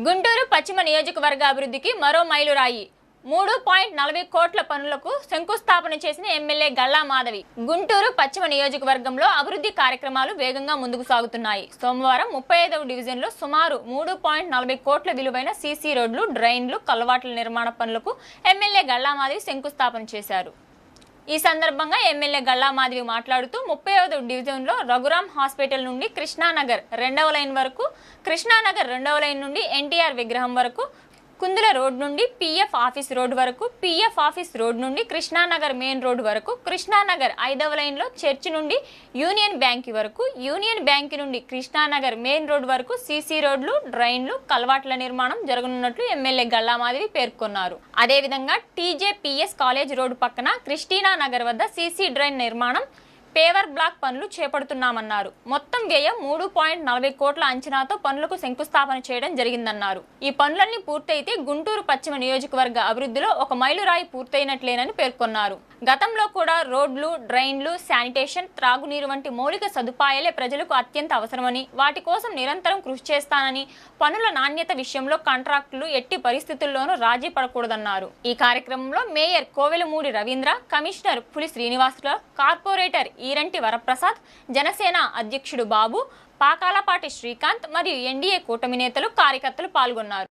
గుంటూరు పశ్చిమ నియోజకవర్గ అభివృద్ధికి మరో మైలురాయి 3.40 కోట్ల పనులకు శంకుస్థాపన చేసిన ఎమ్మెల్యే గల్లా మాధవి. గుంటూరు పశ్చిమ నియోజకవర్గంలో అభివృద్ధి కార్యక్రమాలు వేగంగా ముందుకు సాగుతున్నాయి. సోమవారం 35వ డివిజన్లో సుమారు 3.40 కోట్ల విలువైన సీసీ రోడ్లు, డ్రైన్లు, కల్వాట్ల నిర్మాణ పనులకు ఎమ్మెల్యే గల్లా మాధవి శంకుస్థాపన చేశారు. ఈ సందర్భంగా ఎమ్మెల్యే గల్లా మాధవి మాట్లాడుతూ 35వ డివిజన్లో రఘురాం హాస్పిటల్ నుండి కృష్ణానగర్ 2వ లైన్ వరకు, కృష్ణానగర్ 2వ లైన్ నుండి ఎన్టీఆర్ విగ్రహం వరకు, కుందుల రోడ్ నుండి పిఎఫ్ ఆఫీస్ రోడ్ వరకు, పిఎఫ్ ఆఫీస్ రోడ్ నుండి కృష్ణానగర్ మెయిన్ రోడ్ వరకు, కృష్ణానగర్ 5వ లైన్లో చర్చి నుండి యూనియన్ బ్యాంక్ వరకు, యూనియన్ బ్యాంక్ నుండి కృష్ణానగర్ మెయిన్ రోడ్ వరకు సీసీ రోడ్లు, డ్రైన్లు, కల్వాట్ల నిర్మాణం జరగనున్నట్లు ఎమ్మెల్యే గల్లా మాధవి పేర్కొన్నారు. అదేవిధంగా టీజేపీఎస్ కాలేజ్ రోడ్డు పక్కన క్రిస్టీనా నగర్ వద్ద సీసీ డ్రైన్ నిర్మాణం, పేవర్ బ్లాక్ పనులు చేపడుతున్నామన్నారు. మొత్తం వ్యయం 3.40 కోట్ల అంచనాతో పనులకు శంకుస్థాపన చేయడం జరిగిందన్నారు. ఈ పనులన్నీ పూర్తయితే గుంటూరు పశ్చిమ నియోజకవర్గ అభివృద్ధిలో ఒక మైలురాయి పూర్తయినట్లేనని పేర్కొన్నారు. గతంలో కూడా రోడ్లు, డ్రైన్లు, శానిటేషన్, త్రాగునీరు వంటి మౌలిక సదుపాయాలే ప్రజలకు అత్యంత అవసరమని, వాటి కోసం నిరంతరం కృషి చేస్తానని, పనుల నాణ్యత విషయంలో కాంట్రాక్టులు ఎట్టి పరిస్థితుల్లోనూ రాజీ పడకూడదన్నారు. ఈ కార్యక్రమంలో మేయర్ కోవెలమూడి రవీంద్ర, కమిషనర్ పులి శ్రీనివాసరావు, కార్పొరేటర్ ఈరంటి వరప్రసాద్, జనసేన అధ్యక్షుడు బాబు, పాకాలపాటి శ్రీకాంత్ మరియు ఎన్డీఏ కూటమి నేతలు, కార్యకర్తలు పాల్గొన్నారు.